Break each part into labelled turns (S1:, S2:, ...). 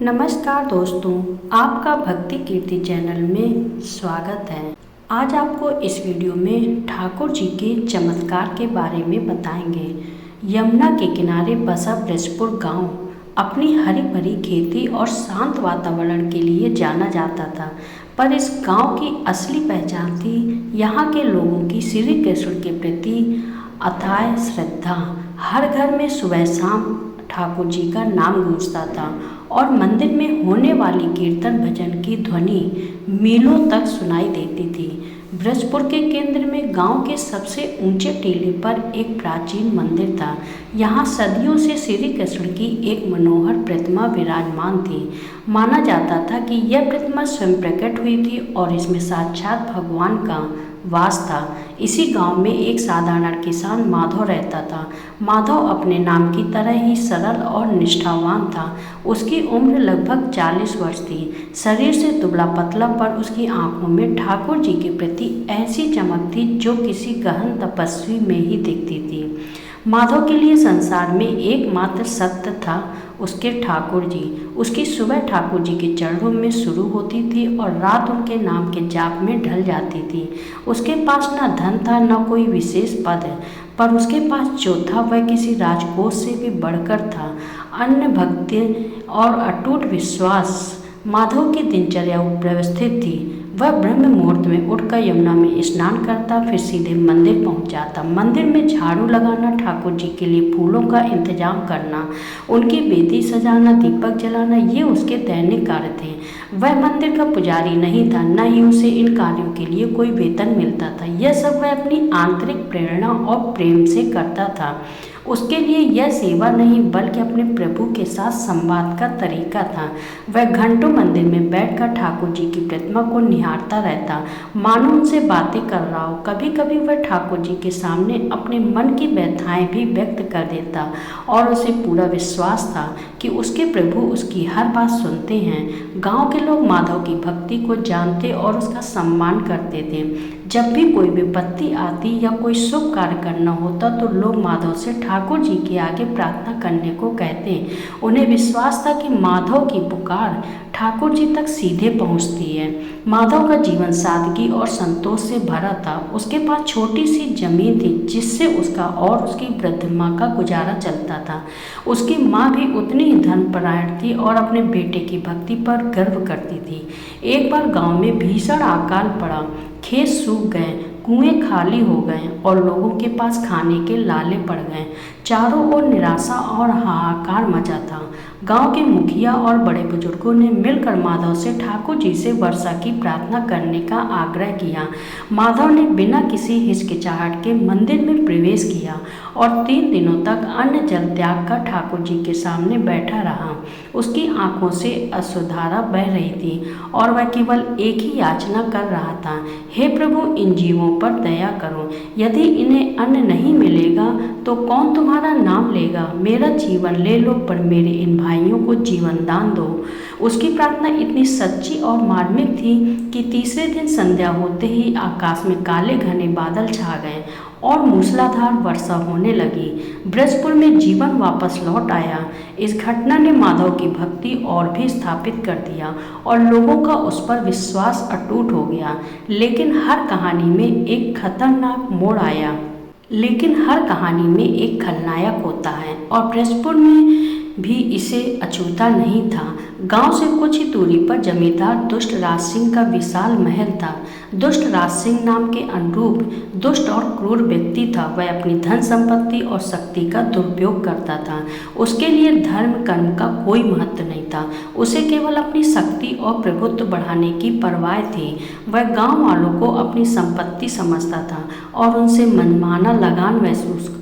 S1: नमस्कार दोस्तों, आपका भक्ति कीर्ति चैनल में स्वागत है। आज आपको इस वीडियो में ठाकुर जी के चमत्कार के बारे में बताएंगे। यमुना के किनारे बसा ब्रजपुर गांव अपनी हरी भरी खेती और शांत वातावरण के लिए जाना जाता था, पर इस गांव की असली पहचान थी यहाँ के लोगों की श्री कृष्ण के प्रति अथाह श्रद्धा। हर घर में सुबह शाम ठाकुर जी का नाम गूंजता था और मंदिर में होने वाली कीर्तन भजन की ध्वनि मीलों तक सुनाई देती थी। ब्रजपुर के केंद्र में गांव के सबसे ऊंचे टीले पर एक प्राचीन मंदिर था। यहाँ सदियों से श्री कृष्ण की एक मनोहर प्रतिमा विराजमान थी। माना जाता था कि यह प्रतिमा स्वयं प्रकट हुई थी और इसमें साक्षात भगवान का वास था। इसी गांव में एक साधारण किसान माधव रहता था। माधव अपने नाम की तरह ही सरल और निष्ठावान था। उसकी उम्र लगभग 40 वर्ष थी। शरीर से दुबला पतला, पर उसकी आंखों में ठाकुर जी के प्रति ऐसी चमक थी जो किसी गहन तपस्वी में ही दिखती थी। माधव के लिए संसार में एकमात्र सत्य था उसके ठाकुर जी। उसकी सुबह ठाकुर जी के चरणों में शुरू होती थी और रात उनके नाम के जाप में ढल जाती थी। उसके पास न धन था न कोई विशेष पद, पर उसके पास जो था वह किसी राजकोष से भी बढ़कर था। अन्य भक्ति और अटूट विश्वास। माधव की दिनचर्या व्यवस्थित थी। वह ब्रह्म मुहूर्त में उठकर यमुना में स्नान करता, फिर सीधे मंदिर पहुंच जाता। मंदिर में झाड़ू लगाना, ठाकुर जी के लिए फूलों का इंतजाम करना, उनकी वेदी सजाना, दीपक जलाना, ये उसके दैनिक कार्य थे। वह मंदिर का पुजारी नहीं था, न ही उसे इन कार्यों के लिए कोई वेतन मिलता था। यह सब वह अपनी आंतरिक प्रेरणा और प्रेम से करता था। उसके लिए यह सेवा नहीं बल्कि अपने प्रभु के साथ संवाद का तरीका था। वह घंटों मंदिर में बैठकर ठाकुर जी की प्रतिमा को निहारता रहता, मानो उनसे बातें कर रहा हो। कभी कभी वह ठाकुर जी के सामने अपने मन की व्यथाएं भी व्यक्त कर देता और उसे पूरा विश्वास था कि उसके प्रभु उसकी हर बात सुनते हैं। गांव के लोग माधव की भक्ति को जानते और उसका सम्मान करते थे। जब भी कोई विपत्ति आती या कोई शुभ कार्य करना होता तो लोग माधव से ठाकुर जी के आगे प्रार्थना करने को कहते। उन्हें विश्वास था कि माधव की पुकार ठाकुर जी तक सीधे पहुंचती है। माधव का जीवन सादगी और संतोष से भरा था। उसके पास छोटी सी जमीन थी जिससे उसका और उसकी वृद्ध माँ का गुजारा चलता था। उसकी माँ भी उतनी ही धर्मपरायण थी और अपने बेटे की भक्ति पर गर्व करती थी। एक बार गांव में भीषण अकाल पड़ा। खेत सूख गए, कुएं खाली हो गए और लोगों के पास खाने के लाले पड़ गए। चारों ओर निराशा और हाहाकार मचा था। गांव के मुखिया और बड़े बुजुर्गों ने मिलकर माधव से ठाकुर जी से वर्षा की प्रार्थना करने का आग्रह किया। माधव ने बिना किसी हिचकिचाहट के मंदिर में प्रवेश किया और 3 दिनों तक अन्न जल त्याग कर ठाकुर जी के सामने बैठा रहा। उसकी आंखों से अश्रुधारा बह रही थी और वह केवल एक ही याचना कर रहा था, हे प्रभु, इन जीवों पर दया करो। यदि इन्हें अन्न नहीं मिलेगा तो कौन तुम्हारा नाम लेगा? मेरा जीवन ले लो, पर मेरे इन भाइयों को जीवन दान दो। उसकी प्रार्थना इतनी सच्ची और मार्मिक थी कि तीसरे दिन संध्या होते ही आकाश में काले घने बादल छा गए और मूसलाधार वर्षा होने लगी। ब्रजपुर में जीवन वापस लौट आया। इस घटना ने माधव की भक्ति और भी स्थापित कर दिया और लोगों का उस पर विश्वास अटूट हो गया। लेकिन हर कहानी में एक खलनायक होता है और ब्रजपुर में भी इसे अछूता नहीं था। गांव से कुछ ही दूरी पर जमींदार दुष्ट राज सिंह का विशाल महल था। दुष्ट राज सिंह नाम के अनुरूप दुष्ट और क्रूर व्यक्ति था। वह अपनी धन संपत्ति और शक्ति का दुरुपयोग करता था। उसके लिए धर्म कर्म का कोई महत्व नहीं था। उसे केवल अपनी शक्ति और प्रभुत्व बढ़ाने की परवाह थी। वह गांव वालों को अपनी संपत्ति समझता था और उनसे मनमाना लगान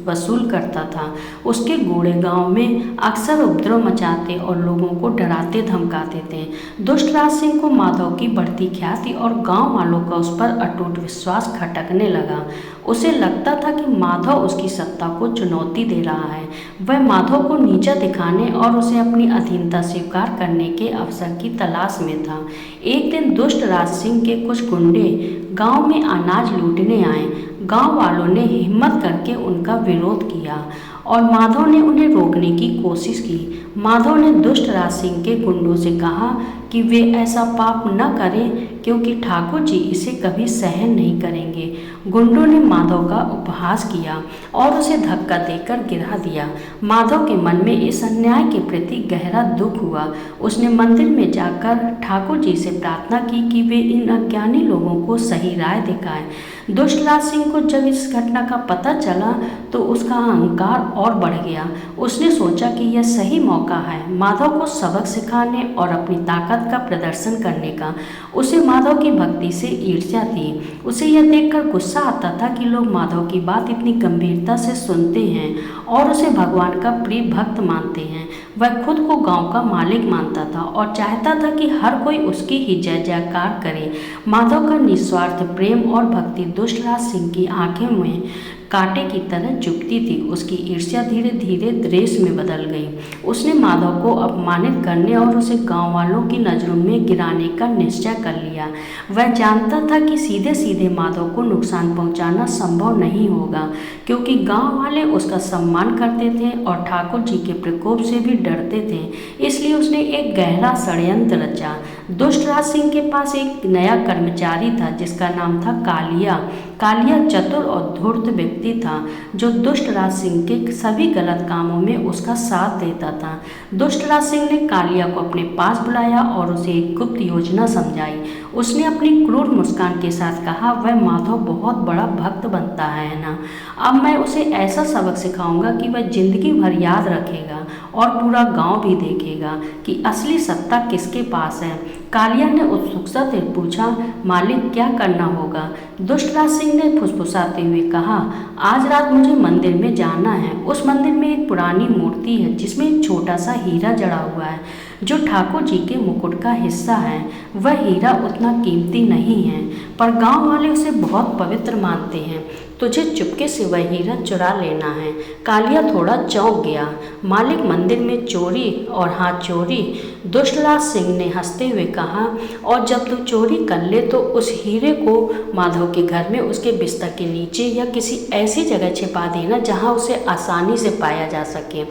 S1: वसूल करता था। उसके घोड़े गांव में अक्सर उपद्रव मचाते और लोगों को डराते धमकाते थे। दुष्ट राज सिंह को माधव की बढ़ती ख्याति और गांव वालों का उस पर अटूट विश्वास खटकने लगा। उसे लगता था कि माधव उसकी सत्ता को चुनौती दे रहा है। वह माधव को नीचा दिखाने और उसे अपनी अधीनता स्वीकार करने के अवसर की तलाश में था। एक दिन दुष्ट राज सिंह के कुछ गुंडे गांव में अनाज लूटने आए। गांव वालों ने हिम्मत करके उनका विरोध किया और माधव ने उन्हें रोकने की कोशिश की। माधव ने दुष्ट राज सिंह के गुंडों से कहा कि वे ऐसा पाप न करें क्योंकि ठाकुर जी इसे कभी सहन नहीं करेंगे। गुंडों ने माधव का उपहास किया और उसे धक्का देकर गिरा दिया। माधव के मन में इस अन्याय के प्रति गहरा दुख हुआ। उसने मंदिर में जाकर ठाकुर जी से प्रार्थना की कि वे इन अज्ञानी लोगों को सही राय दिखाएं। दुष्ट राज सिंह को जब इस घटना का पता चला तो उसका अहंकार और बढ़ गया। उसने सोचा कि यह सही मौका है माधव को सबक सिखाने और अपनी ताकत का प्रदर्शन करने का। उसे माधव की भक्ति से ईर्ष्या थी। उसे यह देखकर गुस्सा आता था कि लोग माधव की बात इतनी गंभीरता से सुनते हैं और उसे भगवान का प्रिय भक्त मानते हैं। वह खुद को गांव का मालिक मानता था और चाहता था कि हर कोई उसकी ही जय जयकार करे। माधव का निस्वार्थ प्रेम और भक्ति दुष्ट राज सिंह की आंखें में कांटे की तरह चुभती थी। उसकी ईर्ष्या धीरे धीरे द्वेष में बदल गई। उसने माधव को अपमानित करने और उसे गांव वालों की नज़रों में गिराने का निश्चय कर लिया। वह जानता था कि सीधे सीधे माधव को नुकसान पहुंचाना संभव नहीं होगा क्योंकि गांव वाले उसका सम्मान करते थे और ठाकुर जी के प्रकोप से भी डरते थे। इसलिए उसने एक गहरा षड्यंत्र रचा। दुष्ट राज सिंह के पास एक नया कर्मचारी था जिसका नाम था कालिया। कालिया चतुर और धूर्त व्यक्ति था जो दुष्ट राज सिंह के सभी गलत कामों में उसका साथ देता था। दुष्ट राज सिंह ने कालिया को अपने पास बुलाया और उसे एक गुप्त योजना समझाई। उसने अपनी क्रूर मुस्कान के साथ कहा, वह माधव बहुत बड़ा भक्त बनता है ना, अब मैं उसे ऐसा सबक सिखाऊंगा कि वह जिंदगी भर याद रखेगा और पूरा गांव भी देखेगा कि असली सत्ता किसके पास है। कालिया ने उत्सुकता से पूछा, मालिक क्या करना होगा? दुष्ट राज सिंह ने फुसफुसाते हुए कहा, आज रात मुझे मंदिर में जाना है। उस मंदिर में एक पुरानी मूर्ति है जिसमें एक छोटा सा हीरा जड़ा हुआ है जो ठाकुर जी के मुकुट का हिस्सा है। वह हीरा उतना कीमती नहीं है पर गांव वाले उसे बहुत पवित्र मानते हैं। तुझे चुपके से वह हीरा चुरा लेना है। कालिया थोड़ा चौंक गया। मालिक, मंदिर में चोरी? और हाँ, चोरी। दुष्टराज सिंह ने हंसते हुए कहा, और जब तू चोरी कर ले तो उस हीरे को माधव के घर में उसके बिस्तर के नीचे या किसी ऐसी जगह छिपा देना जहाँ उसे आसानी से पाया जा सके।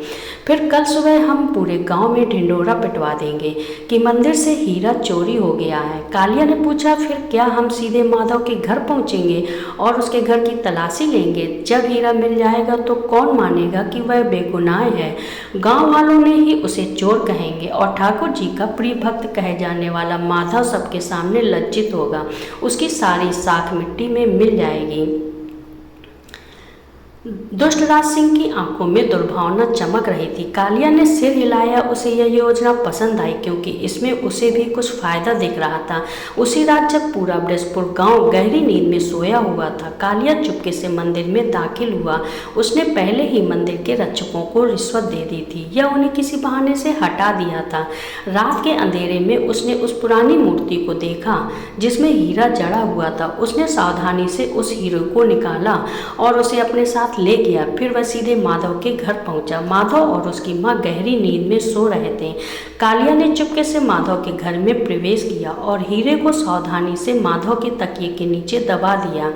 S1: फिर कल सुबह हम पूरे गांव में ढिंडोरा पिटवा देंगे कि मंदिर से हीरा चोरी हो गया है। कालिया ने पूछा, फिर क्या हम सीधे माधव के घर पहुंचेंगे और उसके घर की तलाशी लेंगे? जब हीरा मिल जाएगा तो कौन मानेगा कि वह बेगुनाह है? गांव वालों ने ही उसे चोर कहेंगे और ठाकुर जी का प्रिय भक्त कहे जाने वाला माधव सबके सामने लज्जित होगा। उसकी सारी साख मिट्टी में मिल जाएगी। दुष्टराज सिंह की आंखों में दुर्भावना चमक रही थी। कालिया ने सिर हिलाया। उसे यह योजना पसंद आई क्योंकि इसमें उसे भी कुछ फायदा दिख रहा था। उसी रात जब पूरा ब्रजपुर गांव गहरी नींद में सोया हुआ था, कालिया चुपके से मंदिर में दाखिल हुआ। उसने पहले ही मंदिर के रक्षकों को रिश्वत दे दी थी या उन्हें किसी बहाने से हटा दिया था। रात के अंधेरे में उसने उस पुरानी मूर्ति को देखा जिसमें हीरा जड़ा हुआ था। उसने सावधानी से उस हीरे को निकाला और उसे अपने साथ ले गया। फिर वह सीधे माधव के घर पहुंचा। माधव और उसकी मां गहरी नींद में सो रहे थे। कालिया ने चुपके से माधव के घर में प्रवेश किया और हीरे को सावधानी से माधव के तकिए के नीचे दबा दिया।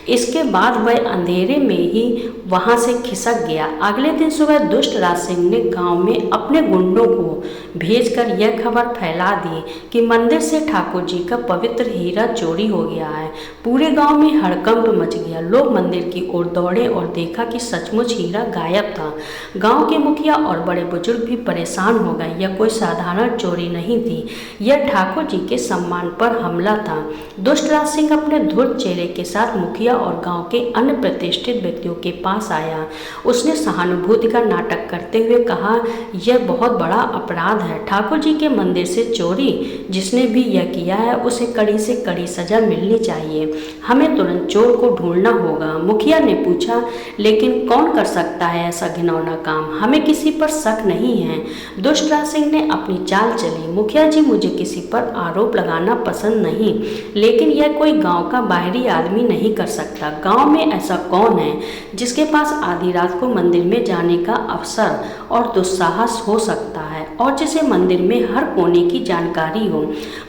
S1: इसके बाद वह अंधेरे में ही वहां से खिसक गया। अगले दिन सुबह दुष्ट राज सिंह ने गांव में अपने गुंडों को भेजकर यह खबर फैला दी कि मंदिर से ठाकुर जी का पवित्र हीरा चोरी हो गया है। पूरे गांव में हड़कंप मच गया। लोग मंदिर की ओर दौड़े और देखा कि सचमुच हीरा गायब था। गांव के मुखिया और बड़े बुजुर्ग भी परेशान हो गए। यह कोई साधारण चोरी नहीं थी, यह ठाकुर जी के सम्मान पर हमला था। दुष्टराज सिंह अपने धूर्त चेहरे के साथ मुखिया और गांव के अन्य प्रतिष्ठित व्यक्तियों के पास आया। उसने सहानुभूति का नाटक करते हुए कहा, यह बहुत बड़ा अपराध है। ठाकुर जी के मंदिर से चोरी, जिसने भी यह किया है उसे कड़ी से कड़ी सजा मिलनी चाहिए। हमें तुरंत चोर को ढूंढना होगा। मुखिया ने पूछा, लेकिन कौन कर सकता है ऐसा घिनौना काम? हमें किसी पर शक नहीं है। दुष्टराज सिंह ने अपनी चाल चली। मुखिया जी, मुझे किसी पर आरोप लगाना पसंद नहीं, लेकिन यह कोई गांव का बाहरी आदमी नहीं कर सकता। गांव में ऐसा कौन है जिसके पास आधी रात को मंदिर में जाने का अवसर और दुस्साहस हो सकता है और जिसे मंदिर में हर कोने की जानकारी हो?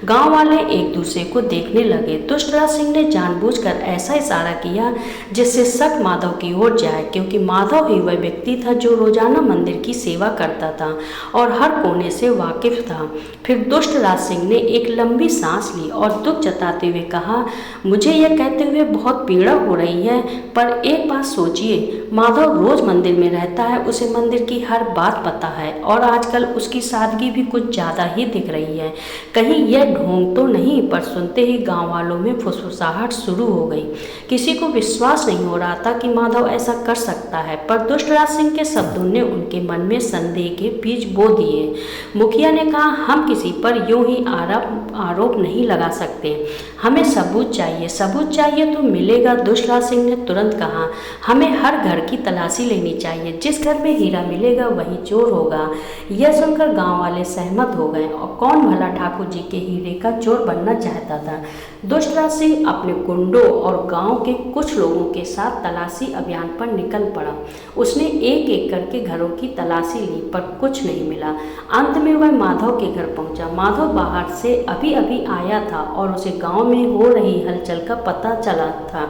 S1: गांव वाले एक दूसरे को देखने लगे। दुष्टराज सिंह ने जानबूझकर ऐसा इशारा किया जिससे शक माधव की ओर जाए। जाए, क्योंकि माधव ही वह व्यक्ति था जो रोजाना मंदिर की सेवा करता था और हर कोने से वाकिफ था। फिर दुष्ट राज सिंह ने एक लंबी सांस ली और दुख जताते हुए कहा, मुझे यह कहते हुए बहुत पीड़ा हो रही है, पर एक बात सोचिए, माधव रोज मंदिर में रहता है, उसे मंदिर की हर बात पता है और आजकल उसकी सादगी भी कुछ ज्यादा ही दिख रही है। कहीं यह ढोंग तो नहीं? पर सुनते ही गांव वालों में फुसफुसाहट शुरू हो गई। किसी को विश्वास नहीं हो रहा था कि माधव ऐसा कर सकता है, पर दुष्टराज सिंह के शब्दों ने उनके मन में संदेह के बीज बो दिए। मुखिया ने कहा, हम किसी पर यूं ही आरोप नहीं लगा सकते, हमें सबूत चाहिए। सबूत चाहिए तो मिलेगा, दुष्टराज सिंह ने तुरंत कहा। हमें हर घर की तलाशी लेनी चाहिए, जिस घर में हीरा मिलेगा वही चोर होगा। यह सुनकर गांव वाले सहमत हो गए और कौन भला ठाकुर जी के हीरे का चोर बनना चाहता था। दुष्टराज सिंह अपने गुंडों और गांव के कुछ लोगों के साथ तलाशी अभियान पर निकल पड़ा। उसने एक एक करके घरों की तलाशी ली, पर कुछ नहीं मिला। अंत में वह माधव के घर पहुंचा। माधव बाहर से अभी अभी आया था और उसे गांव में हो रही हलचल का पता चला था।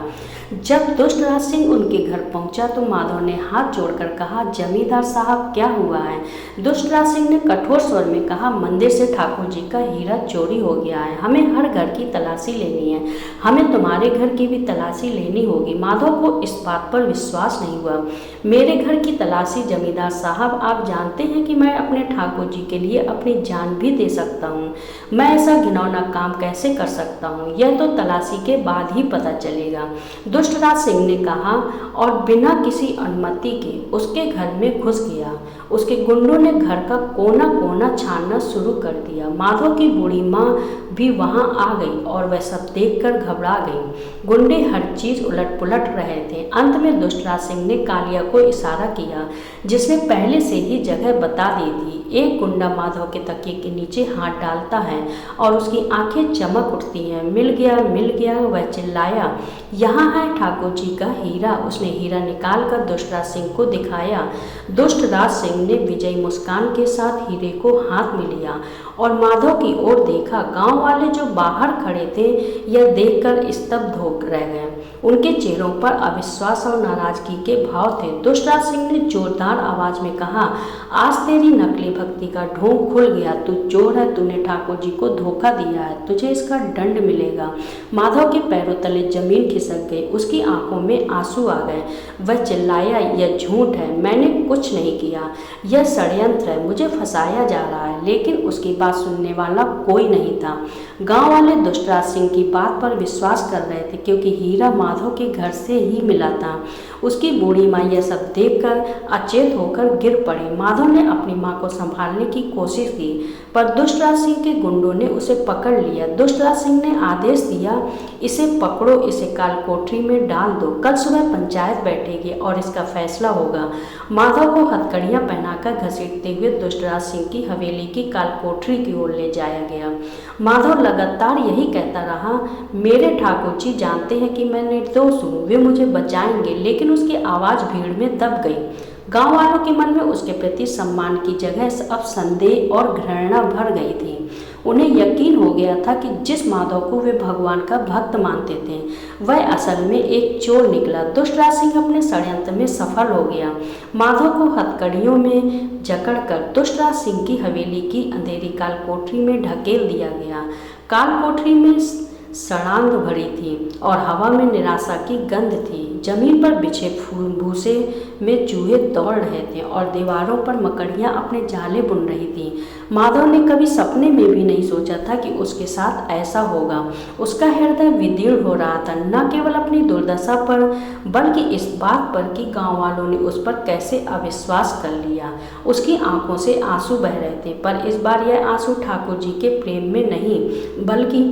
S1: जब दुष्टराज सिंह उनके घर पहुंचा तो माधव ने हाथ जोड़कर कहा, जमींदार साहब क्या हुआ है? दुष्टराज सिंह ने कठोर स्वर में कहा, मंदिर से ठाकुर जी का हीरा चोरी हो गया है, हमें हर घर की तलाशी लेनी है, हमें तुम्हारे घर की भी तलाशी लेनी होगी। माधव को इस बात पर विश्वास नहीं हुआ। मेरे घर की तलाशी? जमींदार साहब, आप जानते हैं कि मैं अपने ठाकुर जी के लिए अपनी जान भी दे सकता हूँ। मैं ऐसा घिनौना काम कैसे कर सकता हूँ, यह तो तलाशी के बाद ही पता चलेगा। दुष्टराज सिंह ने कहा और बिना किसी अनुमति के उसके घर में घुस गया। उसके गुंडों ने घर का कोना कोना छानना शुरू कर दिया। माधव की बूढ़ी माँ भी वहां आ गई और वह सब देखकर घबरा गई। गुंडे हर चीज उलट पुलट रहे थे। अंत में दुष्टराज सिंह ने कालिया को इशारा किया, जिसने पहले से ही जगह बता दी थी। एक गुंडा माधव के तकिए के नीचे हाथ डालता है और उसकी आंखें चमक उठती हैं। मिल गया, मिल गया, वह चिल्लाया। यहाँ है ठाकुर जी का हीरा। उसने हीरा निकालकर दुष्टराज सिंह को दिखाया। दुष्टराज सिंह ने विजयी मुस्कान के साथ हीरे को हाथ में लिया और माधव की ओर देखा। गांव वाले जो बाहर खड़े थे यह देखकर स्तब्ध हो रह गए। उनके चेहरों पर अविश्वास और नाराजगी के भाव थे। दुष्टराज सिंह ने जोरदार आवाज में कहा, आज तेरी नकली भक्ति का ढोंग खुल गया। तू चोर है, तूने ठाकुर जी को धोखा दिया है, तुझे इसका दंड मिलेगा। माधव के पैरों तले जमीन खिसक गई, उसकी आंखों में आंसू आ गए। वह चिल्लाया, यह झूठ है, मैंने कुछ नहीं किया, यह षड्यंत्र है, मुझे फंसाया जा रहा है। लेकिन उसकी बात सुनने वाला कोई नहीं था। गांव वाले दुष्टराज सिंह की बात पर विश्वास कर रहे थे, क्योंकि हीरा माधव के घर से ही मिला था। उसकी बूढ़ी माँ यह सब देखकर अचेत होकर गिर पड़ी। माधव ने अपनी माँ को संभालने की कोशिश की, पर दुष्टराज सिंह के गुंडों ने उसे पकड़ लिया। दुष्टराज सिंह ने आदेश दिया, इसे पकड़ो, इसे काल कोठरी में डाल दो, कल सुबह पंचायत बैठेगी और इसका फैसला होगा। माधव को हथकड़ियां पहनाकर घसीटते हुए दुष्टराज सिंह की हवेली की काल कोठरी की ओर ले जाया गया। माधव लगातार यही कहता रहा, मेरे ठाकुर जी जानते हैं कि मैं निर्दोष हूँ, वे मुझे बचाएंगे। लेकिन उसकी आवाज़ भीड़ में दब गई। गांव वालों के मन में उसके प्रति सम्मान की जगह अब संदेह और घृणा भर गई थी। उन्हें यकीन हो गया था कि जिस माधव को वे भगवान का भक्त मानते थे वह असल में एक चोर निकला। दुष्टराज सिंह अपने षड्यंत्र में सफल हो गया। माधव को हथकड़ियों में जकड़कर दुष्टराज सिंह की हवेली की अंधेरी काल कोठरी में ढकेल दिया गया। काल कोठरी में सड़ांध भरी थी और हवा में निराशा की गंध थी। जमीन पर बिछे भूसे में चूहे दौड़ रहे थे और दीवारों पर मकड़ियां अपने जाले बुन रही थी। माधव ने कभी सपने में भी नहीं सोचा था कि उसके साथ ऐसा होगा। उसका हृदय विदीर्ण हो रहा था, न केवल अपनी दुर्दशा पर बल्कि इस बात पर कि गांव वालों ने उस पर कैसे अविश्वास कर लिया। उसकी आंखों से आंसू बह रहे थे, पर इस बार यह आंसू ठाकुर जी के प्रेम में नहीं बल्कि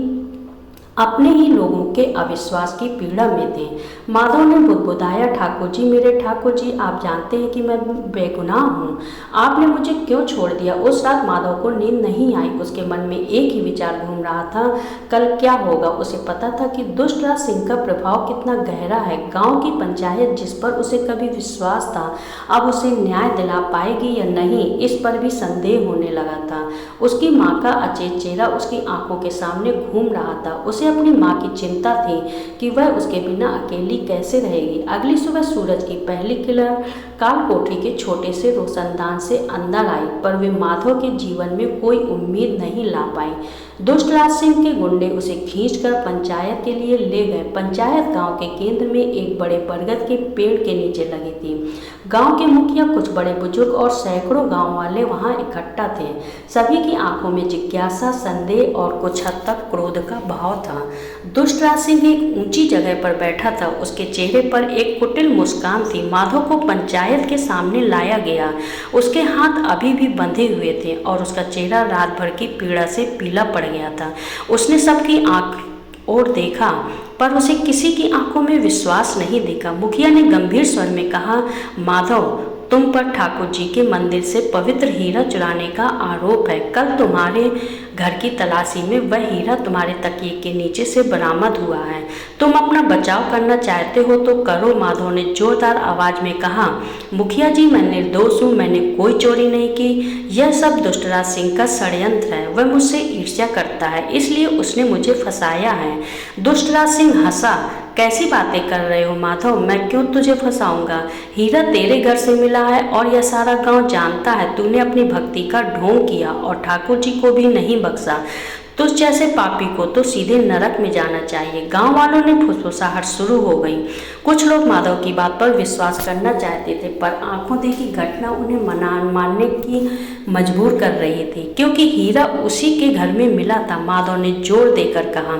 S1: अपने ही लोगों के अविश्वास की पीड़ा में थे। माधव ने बुदबुदाया, ठाकुर जी, मेरे ठाकुर जी, आप जानते हैं कि मैं बेगुनाह हूँ, आपने मुझे क्यों छोड़ दिया? उस रात माधव को नींद नहीं आई। उसके मन में एक ही विचार घूम रहा था, कल क्या होगा। उसे पता था कि दुष्टराज सिंह का प्रभाव कितना गहरा है। गांव की पंचायत जिस पर उसे कभी विश्वास था अब उसे न्याय दिला पाएगी या नहीं, इस पर भी संदेह होने लगा था। उसकी माँ का अचेत चेहरा उसकी आंखों के सामने घूम रहा था। उसे अपनी माँ की चिंता थी कि वह उसके बिना अकेली कैसे रहेगी। अगली सुबह सूरज की पहली किरण काल कोठरी के छोटे से रोशनदान से अंदर आई, पर वे माधव के जीवन में कोई उम्मीद नहीं ला पाई। दुष्ट राज सिंह के गुंडे उसे खींचकर पंचायत के लिए ले गए। पंचायत गांव के केंद्र में एक बड़े बरगद के पेड़ के नीचे लगी थी। गांव के मुखिया, कुछ बड़े बुजुर्ग और सैकड़ों गांव वाले वहां इकट्ठा थे। सभी की आंखों में जिज्ञासा, संदेह और कुछ हद तक क्रोध का भाव था। दुष्ट राज सिंह एक ऊंची जगह पर बैठा था। उसके चेहरे पर एक कुटिल मुस्कान थी। माधव को पंचायत के सामने लाया गया। उसके हाथ अभी भी बंधे हुए थे और उसका चेहरा रात भर की पीड़ा से पीला पड़ गया था। उसने सबकी आंख और देखा, पर उसे किसी की आंखों में विश्वास नहीं दिखा। मुखिया ने गंभीर स्वर में कहा, माधव, तुम पर ठाकुर जी के मंदिर से पवित्र हीरा चुराने का आरोप है। कल तुम्हारे घर की तलाशी में वह हीरा तुम्हारे तकिए के नीचे से बरामद हुआ है। तुम अपना बचाव करना चाहते हो तो करो। माधव ने जोरदार आवाज में कहा। मुखिया जी, मैं निर्दोष हूँ, मैंने कोई चोरी नहीं की। यह सब दुष्टराज सिंह का षड्यंत्र है। वह मुझसे ईर्ष्या करता है, इसलिए उसने मुझे फंसाया है। दुष्टराज सिंह हंसा। कैसी बातें कर रहे हो माधव, मैं क्यों तुझे फंसाऊंगा? हीरा तेरे घर से मिला है और यह सारा गांव जानता है। तूने अपनी भक्ति का ढोंग किया और ठाकुर जी को भी नहीं बख्शा। तुझ जैसे पापी को तो सीधे नरक में जाना चाहिए। गांव वालों ने फुसफुसाहट शुरू हो गई। कुछ लोग माधव की बात पर विश्वास करना चाहते थे, पर आंखों देखी घटना उन्हें मानने की मजबूर कर रही थी, क्योंकि हीरा उसी के घर में मिला था। माधव ने जोर देकर कहा,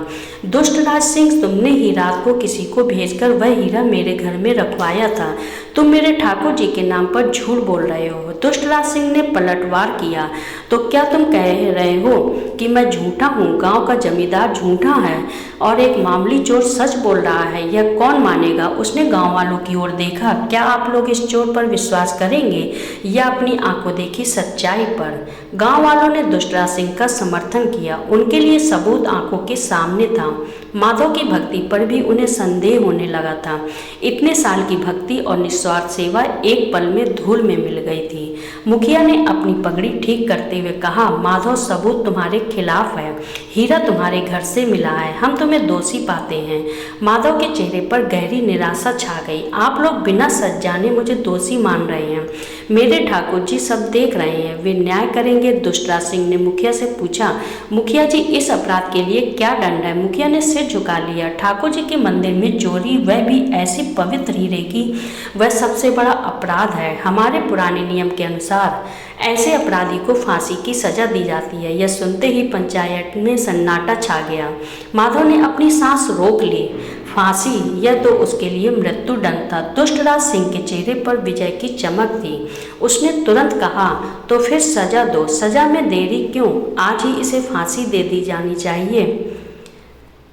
S1: दुष्टराज सिंह, तुमने ही रात को किसी को भेजकर वह हीरा मेरे घर में रखवाया था। तुम मेरे ठाकुर जी के नाम पर झूठ बोल रहे हो। दुष्टराज सिंह ने पलटवार किया। तो क्या तुम कह रहे हो कि मैं झूठा हूँ? गांव का जमींदार झूठा है और एक मामूली चोर सच बोल रहा है, यह कौन मानेगा? उसने गांव वालों की ओर देखा। क्या आप लोग इस चोर पर विश्वास करेंगे या अपनी आंखों देखी सच्चाई पर? गांव वालों ने दुष्टराज सिंह का समर्थन किया। उनके लिए सबूत आंखों के सामने था। माधव की भक्ति पर भी उन्हें संदेह होने लगा था। इतने साल की भक्ति और निस्वार्थ सेवा एक पल में धूल में मिल गई थी। मुखिया ने अपनी पगड़ी ठीक करते हुए कहा, माधव, सबूत तुम्हारे खिलाफ है। हीरा तुम्हारे घर से मिला है। हम तुम्हें दोषी पाते हैं। माधव के चेहरे पर गहरी निराशा छा गई। आप लोग बिना सच जाने मुझे दोषी मान रहे हैं। मेरे ठाकुर जी सब देख रहे हैं, वे न्याय करेंगे। दुष्टराज सिंह ने मुखिया से पूछा, मुखिया जी, इस अपराध के लिए क्या दंड है? मुखिया ने सिर झुका लिया। ठाकुर जी के मंदिर में चोरी, वह भी ऐसी पवित्र हीरे की, वह सबसे बड़ा अपराध है। हमारे पुराने नियम के अनुसार ऐसे अपराधी को फांसी की सजा दी जाती है। यह सुनते ही पंचायत में सन्नाटा छा गया। माधव ने अपनी सांस रोक ली। फांसी, यह तो उसके लिए मृत्यु दंड था। दुष्टराज सिंह के चेहरे पर विजय की चमक थी। उसने तुरंत कहा, तो फिर सजा दो। सजा में देरी क्यों? आज ही इसे फांसी दे दी जानी चाहिए,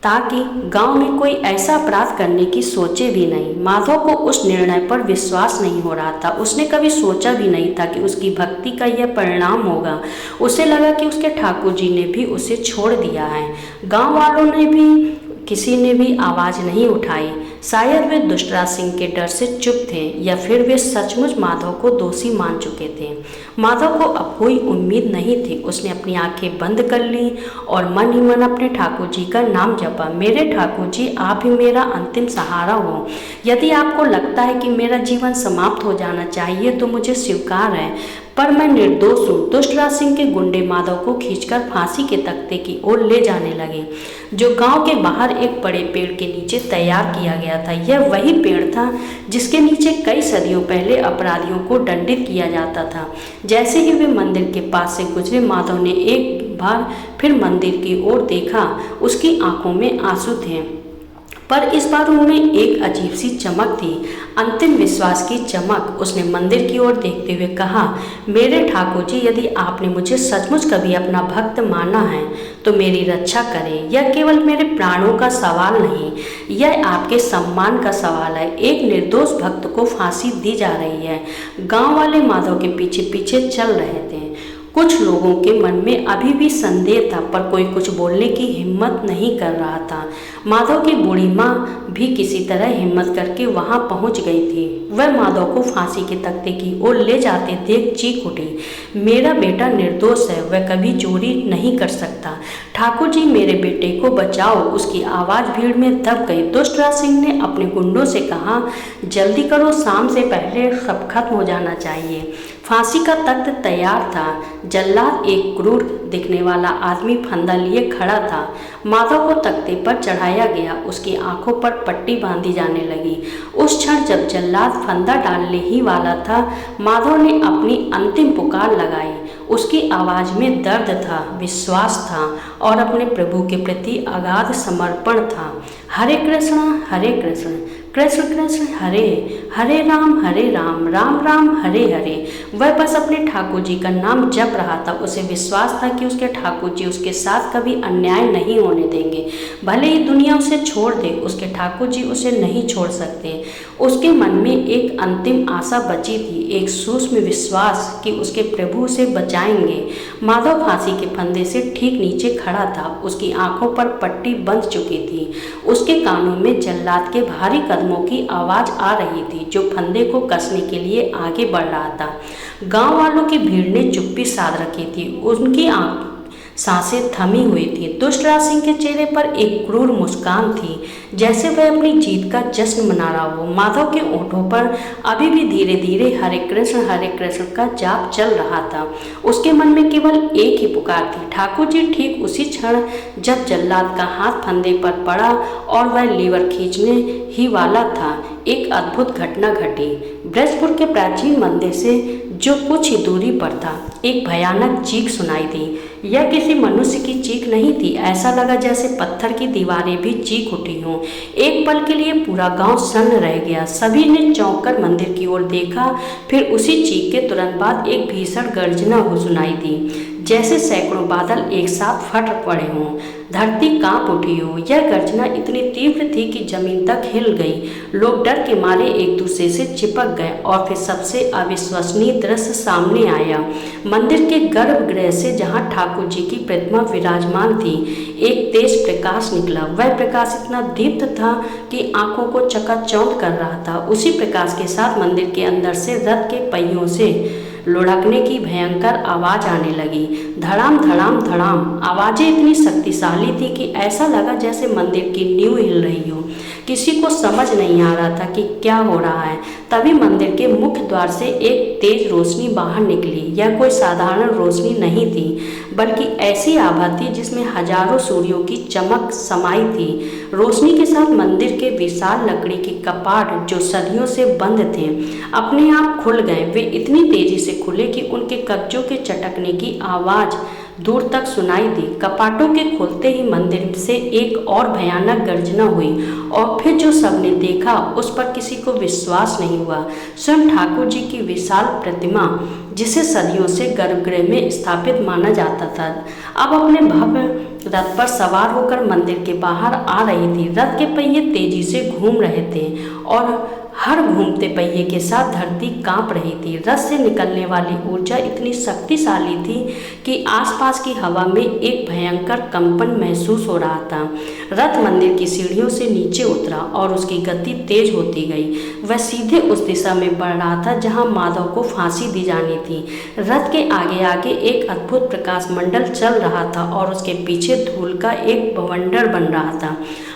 S1: ताकि गांव में कोई ऐसा अपराध करने की सोचे भी नहीं। माधव को उस निर्णय पर विश्वास नहीं हो रहा था। उसने कभी सोचा भी नहीं था कि उसकी भक्ति का यह परिणाम होगा। उसे लगा कि उसके ठाकुर जी ने भी उसे छोड़ दिया है। गांव वालों ने भी किसी ने भी आवाज़ नहीं उठाई। शायद वे दुष्टराज सिंह के डर से चुप थे, या फिर वे सचमुच माधव को दोषी मान चुके थे। माधव को अब कोई उम्मीद नहीं थी। उसने अपनी आंखें बंद कर ली और मन ही मन अपने ठाकुर जी का नाम जपा। मेरे ठाकुर जी, आप ही मेरा अंतिम सहारा हो। यदि आपको लगता है कि मेरा जीवन समाप्त हो जाना चाहिए तो मुझे स्वीकार है, पर मैं निर्दोष हूँ। दुष्टराज सिंह के गुंडे माधव को खींचकर फांसी के तख्ते की ओर ले जाने लगे, जो गांव के बाहर एक बड़े पेड़ के नीचे तैयार किया गया था। यह वही पेड़ था जिसके नीचे कई सदियों पहले अपराधियों को दंडित किया जाता था। जैसे ही वे मंदिर के पास से गुजरे, माधव ने एक बार फिर मंदिर की ओर देखा। उसकी आंखों में आंसू थे, पर इस बार उनमें एक अजीब सी चमक थी, अंतिम विश्वास की चमक। उसने मंदिर की ओर देखते हुए कहा, मेरे ठाकुर जी, यदि आपने मुझे सचमुच कभी अपना भक्त माना है तो मेरी रक्षा करें। यह केवल मेरे प्राणों का सवाल नहीं, यह आपके सम्मान का सवाल है। एक निर्दोष भक्त को फांसी दी जा रही है। गांव वाले माधव के पीछे पीछे चल रहे थे। कुछ लोगों के मन में अभी भी संदेह था, पर कोई कुछ बोलने की हिम्मत नहीं कर रहा था। माधव की बूढ़ी माँ भी किसी तरह हिम्मत करके वहां पहुंच गई थी। वह माधव को फांसी के तख्ते की ओर ले जाते देख चीख उठी, मेरा बेटा निर्दोष है, वह कभी चोरी नहीं कर सकता। ठाकुर जी, मेरे बेटे को बचाओ। उसकी आवाज़ भीड़ में दब गई। दुष्टराज सिंह ने अपने गुंडों से कहा, जल्दी करो, शाम से पहले सब खत्म हो जाना चाहिए। फांसी का तख्त तैयार था। जल्लाद, एक क्रूर दिखने वाला आदमी, फंदा लिए खड़ा था। माधव को तख्ते पर चढ़ाया गया। उसकी आंखों पर पट्टी बांधी जाने लगी। उस क्षण जब जल्लाद फंदा डालने ही वाला था, माधव ने अपनी अंतिम पुकार लगाई। उसकी आवाज में दर्द था, विश्वास था और अपने प्रभु के प्रति अगाध समर्पण था। हरे कृष्ण कृष्ण कृष्ण हरे हरे, राम राम हरे हरे। वह बस अपने ठाकुर जी का नाम जप रहा था। उसे विश्वास था कि उसके ठाकुर जी उसके साथ कभी अन्याय नहीं होने देंगे। भले ही दुनिया उसे छोड़ दे, उसके ठाकुर जी उसे नहीं छोड़ सकते। उसके मन में एक अंतिम आशा बची थी, एक सूक्ष्म विश्वास कि उसके प्रभु उसे बचाएंगे। माधव फांसी के फंदे से ठीक नीचे खड़ा था। उसकी आंखों पर पट्टी बंध चुकी थी। उसके कानों में जल्लाद के भारी कदमों की आवाज आ रही थी, जो फंदे को कसने के लिए आगे बढ़ रहा था। गांव वालों की भीड़ ने चुप्पी साध रखी थी। उनकी सांसें थमी हुई थी। दुष्टराज सिंह के चेहरे पर एक क्रूर मुस्कान थी, जैसे वह अपनी जीत का जश्न मना रहा हो। माधव के ओंठों पर अभी भी धीरे धीरे हरे कृष्ण का जाप चल रहा था। उसके मन में केवल एक ही पुकार थी, ठाकुर जी। ठीक उसी क्षण जब जल्लाद का हाथ फंदे पर पड़ा और वह लीवर खींचने ही वाला था, एक अद्भुत घटना घटी। ब्रजपुर के प्राचीन मंदिर से जो कुछ ही दूरी पर था, एक भयानक चीख सुनाई दी। यह किसी मनुष्य की चीख नहीं थी। ऐसा लगा जैसे पत्थर की दीवारें भी चीख उठी हों। एक पल के लिए पूरा गांव सन्न रह गया। सभी ने चौंक कर मंदिर की ओर देखा। फिर उसी चीख के तुरंत बाद एक भीषण गर्जना सुनाई दी, जैसे सैकड़ों बादल एक साथ फट पड़े हों, धरती कांप उठी हो। यह गर्जना इतनी तीव्र थी कि जमीन तक हिल गई। लोग डर के मारे एक दूसरे से चिपक गए और फिर सबसे अविश्वसनीय दृश्य सामने आया। मंदिर के गर्भगृह से, जहां ठाकुर जी की प्रतिमा विराजमान थी, एक तेज प्रकाश निकला। वह प्रकाश इतना दीप्त था कि आंखों को चकाचौंध कर रहा था। उसी प्रकाश के साथ मंदिर के अंदर से रथ के पहियों से लुढ़कने की भयंकर आवाज आने लगी। धड़ाम धड़ाम धड़ाम। आवाजें इतनी शक्तिशाली थी कि ऐसा लगा जैसे मंदिर की नींव हिल रही हो। किसी को समझ नहीं आ रहा था कि क्या हो रहा है। तभी मंदिर के मुख्य द्वार से एक तेज रोशनी बाहर निकली। यह कोई साधारण रोशनी नहीं थी, बल्कि ऐसी आभा थी जिसमें हजारों सूर्यों की चमक समाई थी। रोशनी के साथ मंदिर के विशाल लकड़ी के कपाट, जो सदियों से बंद थे, अपने आप खुल गए। वे इतनी तेजी से खुले कि उनके कब्जों के चटकने की आवाज दूर तक सुनाई दी। कपाटों के खुलते ही मंदिर से एक और भयानक गर्जना हुई और फिर जो सबने देखा उस पर किसी को विश्वास नहीं हुआ। स्वयं ठाकुर जी की विशाल प्रतिमा, जिसे सदियों से गर्भगृह में स्थापित माना जाता था, अब अपने भव्य रथ पर सवार होकर मंदिर के बाहर आ रही थी। रथ के पहिए तेजी से घूम रहे थे और हर घूमते पहिए के साथ धरती कांप रही थी। रथ से निकलने वाली ऊर्जा इतनी शक्तिशाली थी कि आसपास की हवा में एक भयंकर कंपन महसूस हो रहा था। रथ मंदिर की सीढ़ियों से नीचे उतरा और उसकी गति तेज होती गई। वह सीधे उस दिशा में बढ़ रहा था जहां माधव को फांसी दी जानी थी। रथ के आगे आगे एक अद्भुत प्रकाश मंडल चल रहा था और उसके पीछे धूल का एक बवंडर बन रहा था।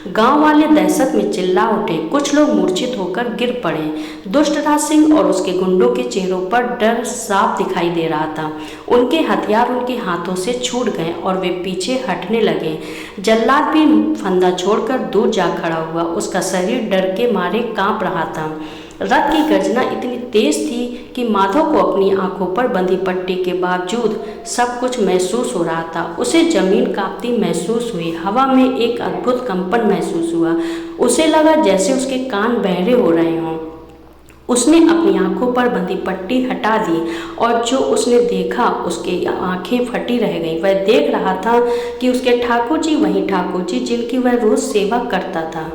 S1: गांव वाले दहशत में चिल्ला उठे। कुछ लोग मूर्छित होकर गिर पड़े। दुष्टराज सिंह और उसके गुंडों के चेहरों पर डर साफ दिखाई दे रहा था। उनके हथियार उनके हाथों से छूट गए और वे पीछे हटने लगे। जल्लाद भी फंदा छोड़कर दूर जा खड़ा हुआ। उसका शरीर डर के मारे कांप रहा था। रथ की गर्जना इतनी तेज थी कि माधव को अपनी आंखों पर बंधी पट्टी के बावजूद सब कुछ महसूस हो रहा था। उसे जमीन कांपती महसूस हुई। हवा में एक अद्भुत कंपन महसूस हुआ। उसे लगा जैसे उसके कान बहरे हो रहे हों। उसने अपनी आंखों पर बंधी पट्टी हटा दी और जो उसने देखा उसकी आंखें फटी रह गईं। वह देख रहा था कि उसके ठाकुर जी वही ठाकुर जी जिनकी वह रोज सेवा करता था,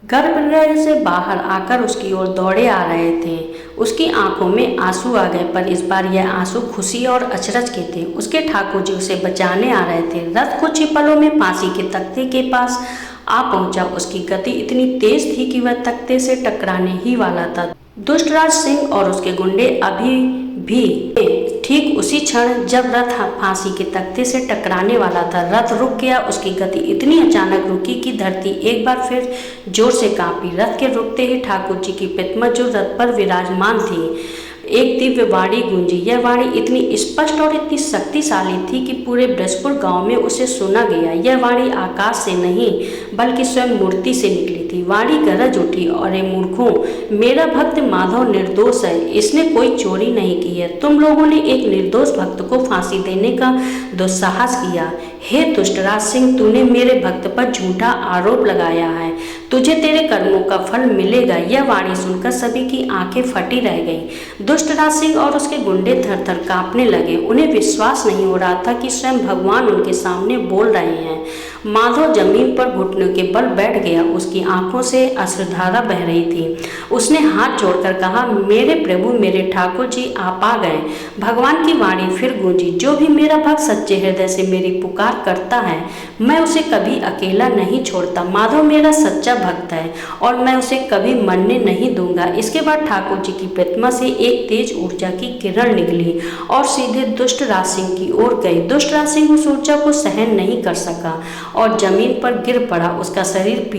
S1: गर्भगृह से बाहर आकर उसकी ओर दौड़े आ रहे थे। उसकी आंखों में आंसू आ गए, पर इस बार यह आंसू खुशी और अचरज के थे। उसके ठाकुर जी उसे बचाने आ रहे थे। रथ कुछ ही पलों में फांसी के तख्ते के पास आ पहुंचा। उसकी गति इतनी तेज थी कि वह तख्ते से टकराने ही वाला था। दुष्टराज सिंह और उसके गुंडे अभी भी ठीक उसी क्षण जब रथ फांसी के तख्ते से टकराने वाला था, रथ रुक गया। उसकी गति इतनी अचानक रुकी कि धरती एक बार फिर जोर से कांपी। रथ के रुकते ही ठाकुर जी की प्रतिमा जो रथ पर विराजमान थी, एक दिव्य वाणी गूंजी। यह वाणी इतनी स्पष्ट और इतनी शक्तिशाली थी कि पूरे ब्रजपुर गांव में उसे सुना गया। यह वाणी आकाश से नहीं बल्कि स्वयं मूर्ति से निकली थी। वाणी गरज उठी, अरे मूर्खों, मेरा भक्त माधव निर्दोष है, इसने कोई चोरी नहीं की है। तुम लोगों ने एक निर्दोष भक्त को फांसी देने का दुस्साहस किया। हे दुष्टराज सिंह, तूने मेरे भक्त पर झूठा आरोप लगाया है, तुझे तेरे कर्मों का फल मिलेगा। यह वाणी सुनकर सभी की आंखें फटी रह गईं। दुष्टराज सिंह और उसके गुंडे थर थर कांपने लगे। उन्हें विश्वास नहीं हो रहा था कि स्वयं भगवान उनके सामने बोल रहे हैं। माधव जमीन पर घुटनों के बल बैठ गया। उसकी आंखों से अश्रुधारा बह रही थी। उसने हाथ जोड़कर कहा, मेरे प्रभु, मेरे ठाकुर जी, आप आ गए। भगवान की वाणी फिर गूंजी, जो भी मेरा भक्त सच्चे हृदय से मेरी पुकार करता है, मैं उसे कभी अकेला नहीं छोड़ता। माधव मेरा सच्चा भक्त है और मैं उसे कभी मरने नहीं दूंगा। इसके बाद ठाकुर जी की प्रतिमा से एक तेज ऊर्जा की किरण निकली और सीधे दुष्टराज सिंह की ओर गई। दुष्टराज सिंह उस ऊर्जा को सहन नहीं कर सका और जमीन पर गिर पड़ा। उसका शरीर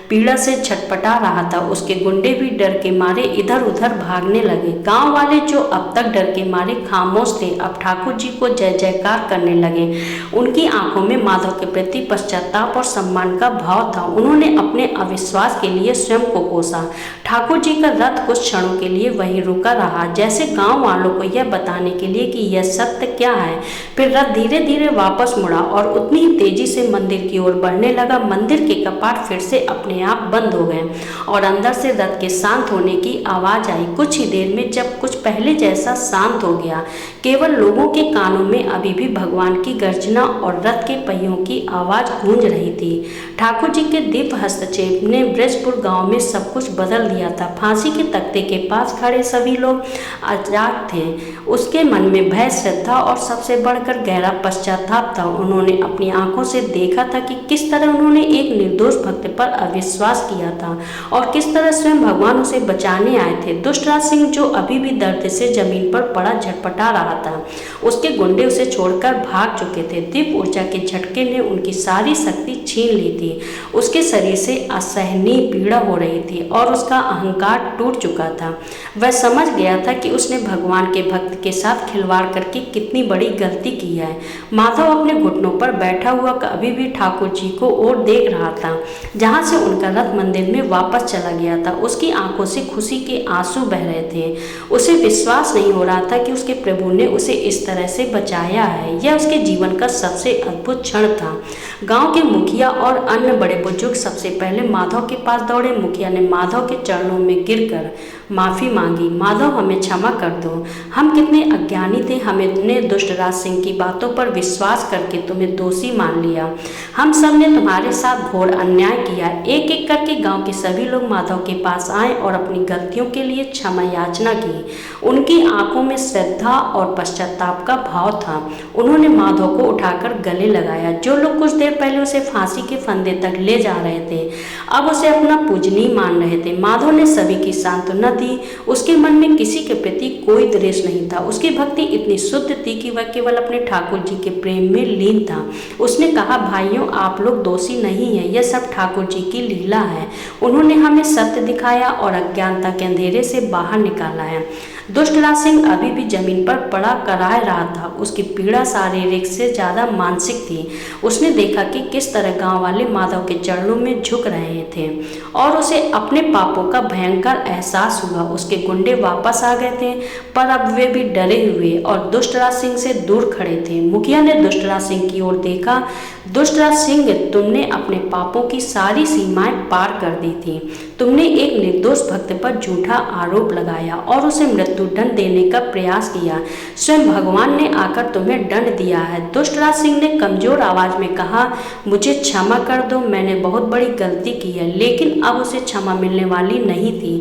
S1: पीड़ा से छटपटा रहा था। उसके गुंडे भी डर के मारे इधर उधर भागने लगे। गांव वाले जो अब तक डर के मारे खामोश थे, अब ठाकुर जी को जय जयकार करने लगे। उनकी आंखों में माधव के प्रति पश्चाताप और सम्मान का भाव था। उन्होंने अपने अविश्वास के लिए स्वयं को कोसा। ठाकुर जी का रथ कुछ क्षणों के लिए वहीं रुका रहा, जैसे गांव वालों को यह बताने के लिए कि यह सत्य क्या है। फिर रथ धीरे धीरे वापस मुड़ा और उतनी ही तेजी से मंदिर की ओर बढ़ने लगा। मंदिर के कपाट फिर से अपने आप बंद हो गए और अंदर से रथ के शांत होने की आवाज आई। कुछ ही देर में जब कुछ पहले जैसा शांत हो गया, केवल लोगों के कानों में अभी भी भगवान की गर्जना और रथ के पहियों की आवाज गूंज रही थी। ठाकुर जी के दिव्य हस्तक्षेप ने ब्रजपुर गांव में सब कुछ बदल दिया था। फांसी के तख्ते के पास खड़े सभी लोग अजाग थे। उसके मन में भय, श्रद्धा और सबसे बढ़कर गहरा पश्चाताप था। उन्होंने अपनी आंखों से देखा था कि किस तरह उन्होंने एक निर्दोष भक्त पर अविश्वास किया था और किस तरह स्वयं भगवान उसे बचाने आए थे। दुष्टराज सिंह, जो अभी भी दर्द से जमीन पर पड़ा झटपटा रहा था, उसके गुंडे उसे छोड़कर भाग चुके थे। दिव्य ऊर्जा के झटके ने उनकी सारी शक्ति छीन ली थी। उसके शरीर से असहनीय पीड़ा हो रही थी और उसका अहंकार टूट चुका था। वह समझ गया था कि उसने भगवान के भक्त के साथ खिलवाड़ करके कितनी बड़ी गलती की है। माधव अपने घुटनों पर बैठा हुआ कभी भी ठाकुर जी को और देख रहा था, जहां से उनका रथ मंदिर में वापस चला गया था। उसकी आंखों से खुशी के आंसू बह रहे थे। उसे विश्वास नहीं हो रहा था कि उसके प्रभु ने उसे इस तरह से बचाया है। यह उसके जीवन का सबसे अद्भुत क्षण था। गांव के मुखिया और अन्य बड़े बुजुर्ग सबसे पहले माधव के पास दौड़े। मुखिया ने माधव के चरणों में गिरकर माफी मांगी। माधव, हमें क्षमा कर दो, हम कितने अज्ञानी थे। हमने दुष्टराज सिंह की बातों पर विश्वास करके तुम्हें दोषी मान लिया। हम सब ने तुम्हारे साथ घोर अन्याय किया। एक एक करके गांव के सभी लोग माधव के पास आए और अपनी गलतियों के लिए क्षमा याचना की। उनकी आंखों में श्रद्धा और पश्चाताप का भाव था। उन्होंने माधव को उठाकर गले लगाया। जो लोग कुछ देर पहले उसे फांसी के फंदे तक ले जा रहे थे, अब उसे अपना पूजनीय मान रहे थे। माधव ने सभी की सांत्वना दी। उसके मन में किसी के प्रति कोई द्वेष नहीं था। उसकी भक्ति इतनी शुद्ध थी कि वह केवल अपने ठाकुर जी के प्रेम में लीन था। उसने कहा, भाइयों, आप लोग दोषी नहीं हैं, यह सब ठाकुर जी की लीला है। उन्होंने हमें सत्य दिखाया और अज्ञानता के अंधेरे से बाहर निकाला है। दुष्टराज सिंह अभी भी जमीन पर पड़ा कराह रहा था। उसकी पीड़ा शारीरिक से ज्यादा मानसिक थी। उसने देखा कि किस तरह गांव वाले माधव के चरणों में झुक रहे थे और उसे अपने पापों का भयंकर एहसास हुआ। उसके गुंडे वापस आ गए थे, पर अब वे भी डरे हुए और दुष्टराज सिंह से दूर खड़े थे। मुखिया ने दुष्टराज सिंह की ओर देखा। दुष्टराज सिंह, तुमने अपने पापों की सारी सीमाएं पार कर दी थी। तुमने एक निर्दोष भक्त पर झूठा आरोप लगाया और उसे मृत्यु दंड देने का प्रयास किया। स्वयं भगवान ने आकर तुम्हें दंड दिया है। दुष्टराज सिंह ने कमजोर आवाज में कहा, मुझे क्षमा कर दो, मैंने बहुत बड़ी गलती की है। लेकिन अब उसे क्षमा मिलने वाली नहीं थी।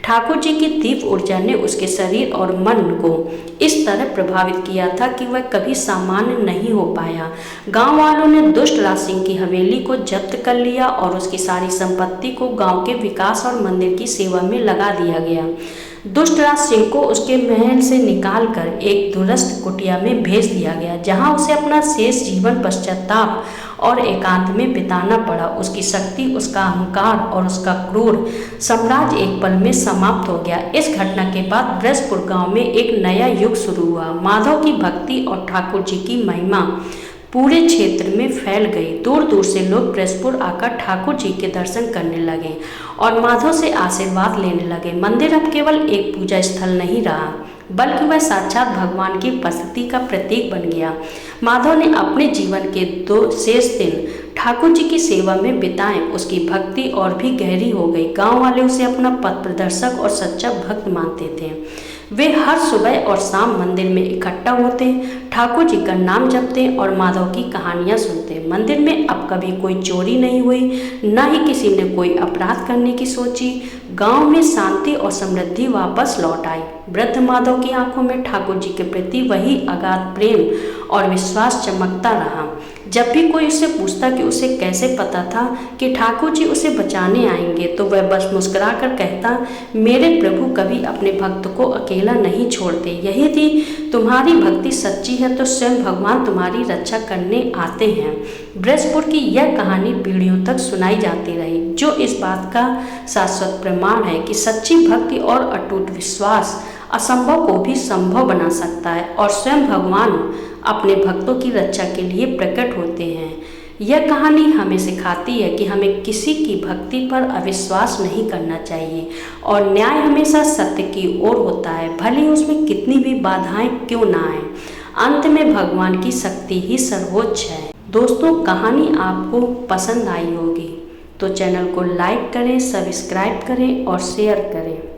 S1: ठाकुर जी की दिव्य ऊर्जा ने उसके शरीर और मन को इस तरह प्रभावित किया था कि वह कभी सामान्य नहीं हो पाया। गांव वालों ने दुष्ट राज सिंह की हवेली को जब्त कर लिया और उसकी सारी संपत्ति को गांव के विकास और मंदिर की सेवा में लगा दिया गया। दुष्टराज सिंह को उसके महल से निकालकर एक दूरस्थ कुटिया में भेज दिया गया, जहां उसे अपना शेष जीवन पश्चाताप और एकांत में बिताना पड़ा। उसकी शक्ति, उसका अहंकार और उसका क्रूर साम्राज्य एक पल में समाप्त हो गया। इस घटना के बाद ब्रजपुर गांव में एक नया युग शुरू हुआ। माधव की भक्ति और ठाकुर जी की महिमा पूरे क्षेत्र में फैल गई। दूर दूर से लोग ब्रजपुर आकर ठाकुर जी के दर्शन करने लगे और माधव से आशीर्वाद लेने लगे। मंदिर अब केवल एक पूजा स्थल नहीं रहा, बल्कि वह साक्षात भगवान की उपस्थिति का प्रतीक बन गया। माधव ने अपने जीवन के 2 शेष दिन ठाकुर जी की सेवा में बिताए। उसकी भक्ति और भी गहरी हो गई। गांव वाले उसे अपना पथ प्रदर्शक और सच्चा भक्त मानते थे। वे हर सुबह और शाम मंदिर में इकट्ठा होते, ठाकुर जी का नाम जपते और माधव की कहानियां सुनते। मंदिर में अब कभी कोई चोरी नहीं हुई, न ही किसी ने कोई अपराध करने की सोची। गांव में शांति और समृद्धि वापस लौट आई। वृद्ध माधव की आंखों में ठाकुर जी के प्रति वही अगाध प्रेम और विश्वास चमकता रहा। जब भी कोई उससे पूछता कि उसे कैसे पता था कि ठाकुर जी उसे बचाने आएंगे, तो वह बस मुस्कुराकर कहता, मेरे प्रभु कभी अपने भक्त को अकेला नहीं छोड़ते। यदि तुम्हारी भक्ति सच्ची है तो स्वयं भगवान तुम्हारी रक्षा करने आते हैं। ब्रजपुर की यह कहानी पीढ़ियों तक सुनाई जाती रही, जो इस बात का शाश्वत प्रमाण है कि सच्ची भक्ति और अटूट विश्वास असंभव को भी संभव बना सकता है और स्वयं भगवान अपने भक्तों की रक्षा के लिए प्रकट होते हैं। यह कहानी हमें सिखाती है कि हमें किसी की भक्ति पर अविश्वास नहीं करना चाहिए और न्याय हमेशा सत्य की ओर होता है, भले ही उसमें कितनी भी बाधाएं क्यों ना आए। अंत में भगवान की शक्ति ही सर्वोच्च है। दोस्तों, कहानी आपको पसंद आई होगी तो चैनल को लाइक करें, सब्सक्राइब करें और शेयर करें।